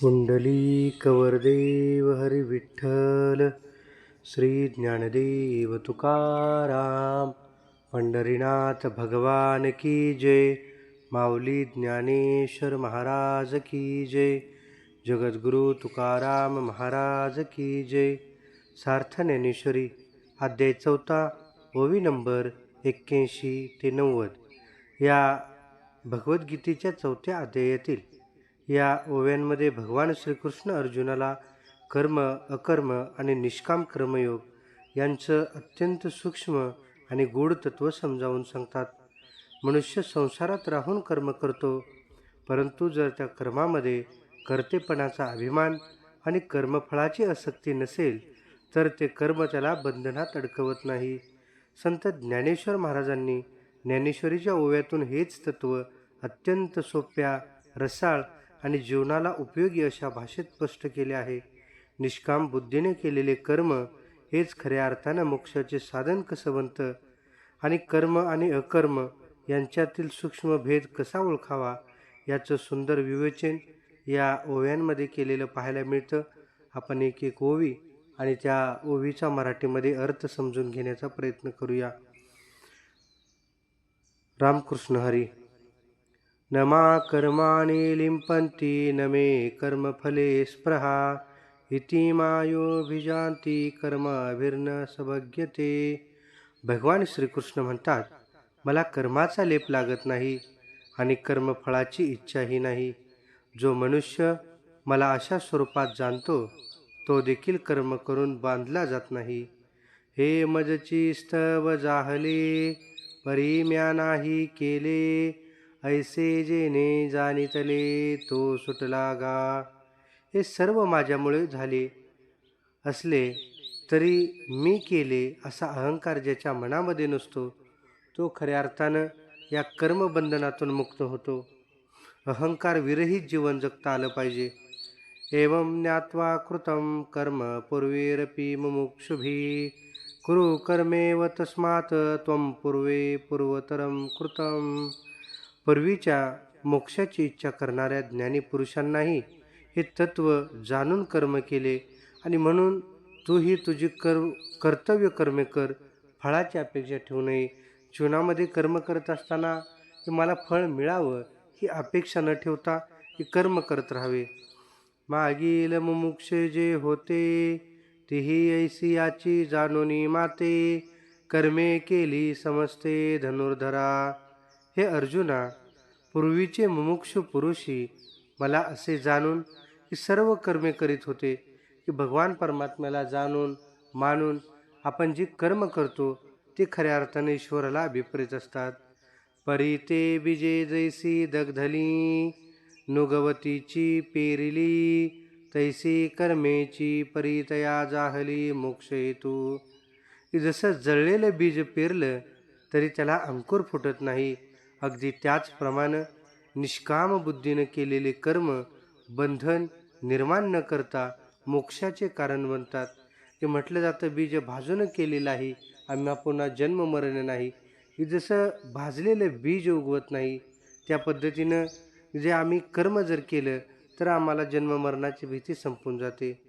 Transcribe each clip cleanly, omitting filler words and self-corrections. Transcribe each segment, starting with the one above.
पुंडलीकवरदेव हरी विठ्ठल, श्री ज्ञानदेव तुकाराम, पंढरीनाथ भगवान की जय, माऊली ज्ञानेश्वर महाराज की जय, जगद्गुरु तुकाराम महाराज की जय. सार्थ ज्ञानेश्वरी अध्याय 4, ओवी नंबर 81 ते 90 या भगवद्गीतेच्या 4थ्या अध्यायातील या ओव्यांमध्ये भगवान श्रीकृष्ण अर्जुनाला कर्म, अकर्म आणि निष्काम कर्मयोग यांचं अत्यंत सूक्ष्म आणि गूढ तत्व समजावून सांगतात. मनुष्य संसारात राहून कर्म करतो, परंतु जर त्या कर्मामध्ये कर्तेपणाचा अभिमान आणि कर्मफळाची आसक्ती नसेल तर ते कर्म त्याला बंधनात अडकवत नाही. संत ज्ञानेश्वर महाराजांनी ज्ञानेश्वरीच्या ओव्यातून हेच तत्व अत्यंत सोप्या, रसाळ आणि जीवनाला उपयोगी अशा भाषेत स्पष्ट केले आहे. निष्काम बुद्धीने केलेले कर्म हेच खऱ्या अर्थानं मोक्षाचे साधन कसं बनतं आणि कर्म आणि अकर्म यांच्यातील सूक्ष्म भेद कसा ओळखावा याचं सुंदर विवेचन या ओव्यांमध्ये केलेलं पाहायला मिळतं. आपण एक एक ओवी आणि त्या ओवीचा मराठीमध्ये अर्थ समजून घेण्याचा प्रयत्न करूया. रामकृष्ण हरी. न मा कर्माणि लिंपन्ति न मे कर्मफले स्पृहा इति मायोभिजान्ति कर्माभिर्न सभज्यते. भगवान श्रीकृष्ण म्हणतात, मला कर्माचा लेप लागत नाही आणि कर्मफळाची इच्छाही नाही. जो मनुष्य मला अशा स्वरूपात जाणतो तो देखील कर्म करून बांधला जात नाही. हे मजची स्तव जाहले परी म्या नाही केले, ऐसे जेने जाणितले तो सुटला गा. हे सर्व माझ्यामुळे झाले असले तरी मी केले असा अहंकार ज्याच्या मनामध्ये नसतो तो खऱ्या अर्थानं या कर्मबंधनातून मुक्त होतो. अहंकार विरहित जीवन जगता आलं पाहिजे. एवं ज्ञात्वा कृतं कर्म पूर्वेरपि मुमुक्षुभिः कुरु कर्मेव तस्मात् त्वं पूर्वे पूर्वतरं कृतं. पूर्वीच्या मोक्षाची इच्छा करणाऱ्या ज्ञानी पुरुषांनाही हे तत्व जाणून कर्म केले आणि म्हणून तूही तुझी कर्तव्य कर्मे कर, फळाची अपेक्षा ठेवू नये. जीवनामध्ये कर्म करत असताना मला फळ मिळावं ही अपेक्षा न ठेवता ही कर्म करत राहावे. मागील मुमुक्षे जे होते तीही ऐसी याची जाणोनी माते, कर्मे केली समजते धनुर्धरा. हे अर्जुना, पूर्वीचे मुमुक्षु पुरुषी मला असे जाणून की सर्व कर्मे करीत होते की भगवान परमात्म्याला जाणून मानून आपण जी कर्म करतो ते खऱ्या अर्थाने ईश्वराला अभिप्रेत असतात. परी ते बीजे जैसी दग्धली नुगवतीची पेरिली, तैसी कर्मेची परितया जाहली मोक्ष हेतू. जसं जळलेलं बीज पेरलं तरी त्याला अंकुर फुटत नाही, अगदी त्याचप्रमाणे निष्काम बुद्धीने केलेले कर्म बंधन निर्माण न करता मोक्षाचे कारण बनतात. ते म्हटलं जातं बीज भाजून केलेलं आहे आम्हा पुन्हा जन्म मरण नाही. हे जसं भाजलेलं बीज उगवत नाही त्या पद्धतीनं जे आम्ही कर्म जर केलं तर आम्हाला जन्म मरणाची भीती संपून जाते.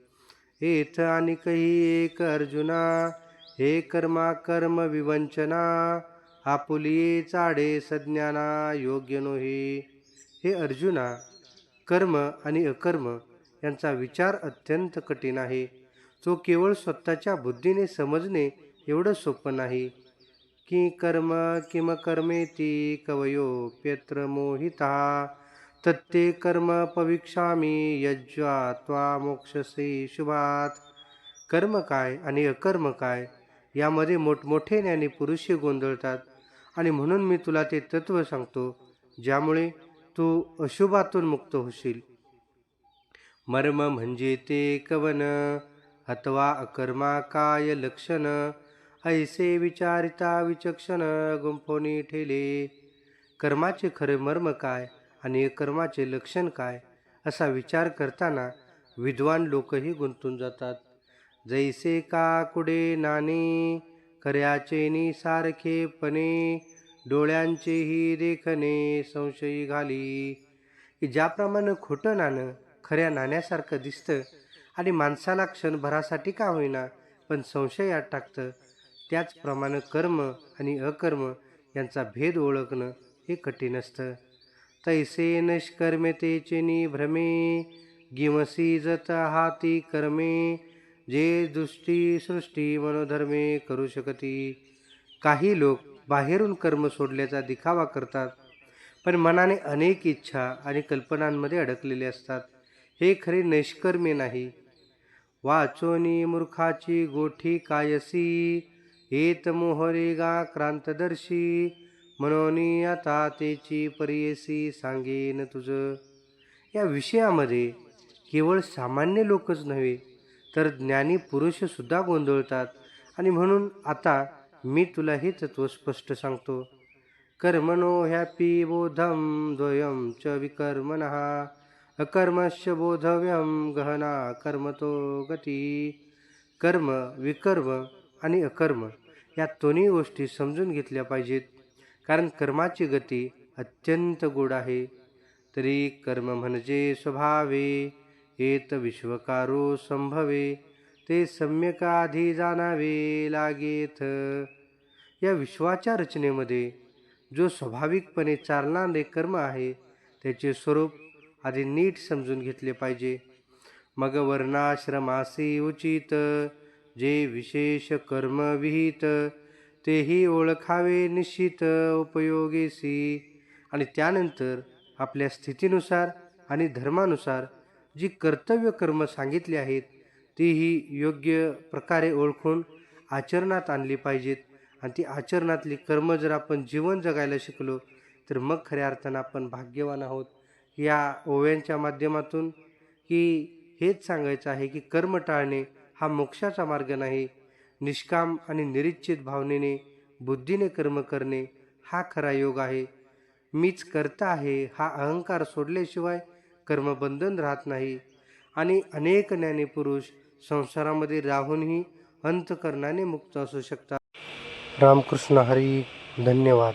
हे इथं आणि काही एक अर्जुना, हे कर्मा कर्म विवंचना, आपुलिये चाडे सज्ञाना योग्य नोहे. हे अर्जुना, कर्म आणि अकर्म यांचा विचार अत्यंत कठीण आहे. तो केवळ स्वतःच्या बुद्धीने समजणे एवढं सोपं नाही. की कर्म किम कर्मेति कवयोप्यत्र मोहिता, तत्ते कर्म पविक्षामी यज्वा त्वा मोक्षसे शुभात. कर्म काय आणि अकर्म काय यामध्ये मोठमोठे ज्ञानी पुरुषी गोंधळतात आणि म्हणून मी तुला ते तत्व सांगतो ज्यामुळे तू अशुभातून मुक्त होशील. मर्म म्हणजे ते कवन अथवा अकर्मा काय लक्षण, ऐसे विचारिता विचक्षण गुंफोनी ठेले. कर्माचे खरे मर्म काय आणि कर्माचे लक्षण काय असा विचार करताना विद्वान लोकही गुंतून जातात. जैसे काकुडे नाणे खऱ्याचे सारखेपणे, डोळ्यांचेही देखणे संशयी घाली. ज्याप्रमाणे खोटं नाणं खऱ्या नाण्यासारखं दिसतं आणि माणसाला क्षणभरासाठी का होईना पण संशयात टाकतं, त्याचप्रमाणे कर्म आणि अकर्म यांचा भेद ओळखणं हे कठीण असतं. तैसे निष्कर्म्यतेचे भ्रमे गिमसी जत हाती कर्मे जे दृष्टी सृष्टी मनोधर्मे करू शकती. काही लोक बाहेरून कर्म सोडल्याचा दिखावा करतात, पण मनाने अनेक इच्छा आणि कल्पनांमध्ये अडकलेले असतात. हे खरे नैष्कर्म्य नाही. वाचोनी मूर्खाची गोठी कायसी हेत मोहरेगा क्रांतदर्शी मनोनी आता तेची परियसी सांगेन तुझ. या विषयामध्ये केवळ सामान्य लोकच नव्हे तर ज्ञानी पुरुष सुद्धा गोंधळतात, आणि म्हणून आता मी तुला हे तत्व स्पष्ट सांगतो. कर्मणो ह्यापी बोधम द्वयम च विकर्मणः अकर्मस्य बोधव्यम गहना कर्मतो गती. कर्म, विकर्म आणि अकर्म या दोन्ही गोष्टी समजून घेतल्या पाहिजेत, कारण कर्माची गती अत्यंत गूढ आहे. तरी कर्म म्हणजे स्वभावे हेत विश्वकारो संभवे ते सम्यक आधी जाणावे लागेथ. या विश्वाच्या रचनेमध्ये जो स्वाभाविकपणे चालणारे कर्म आहे त्याचे स्वरूप आधी नीट समजून घेतले पाहिजे. मग वर्णाश्रमासी उचित जे विशेष कर्म विहित तेही ओळखावे निश्चित उपयोगीसी. आणि त्यानंतर आपल्या स्थितीनुसार आणि धर्मानुसार जी कर्तव्य कर्म सांगितली आहेत तीही योग्य प्रकारे ओळखून आचरणात आणली पाहिजेत. आणि ती आचरणातली कर्म जर आपण जीवन जगायला शिकलो तर मग खऱ्या अर्थानं आपण भाग्यवान आहोत. या ओव्यांच्या माध्यमातून हेच सांगायचं आहे की कर्म टाळणे हा मोक्षाचा मार्ग नाही. निष्काम आणि निरीच्छित भावनेने बुद्धीने कर्म करणे हा खरा योग आहे. मीच करता आहे हा अहंकार सोडल्याशिवाय कर्मबंधन राहत नाही. आणि अनेक ज्ञानी पुरुष संसारामध्ये राहूनही अंतःकरणाने मुक्त असू शकतात. रामकृष्ण हरी. धन्यवाद.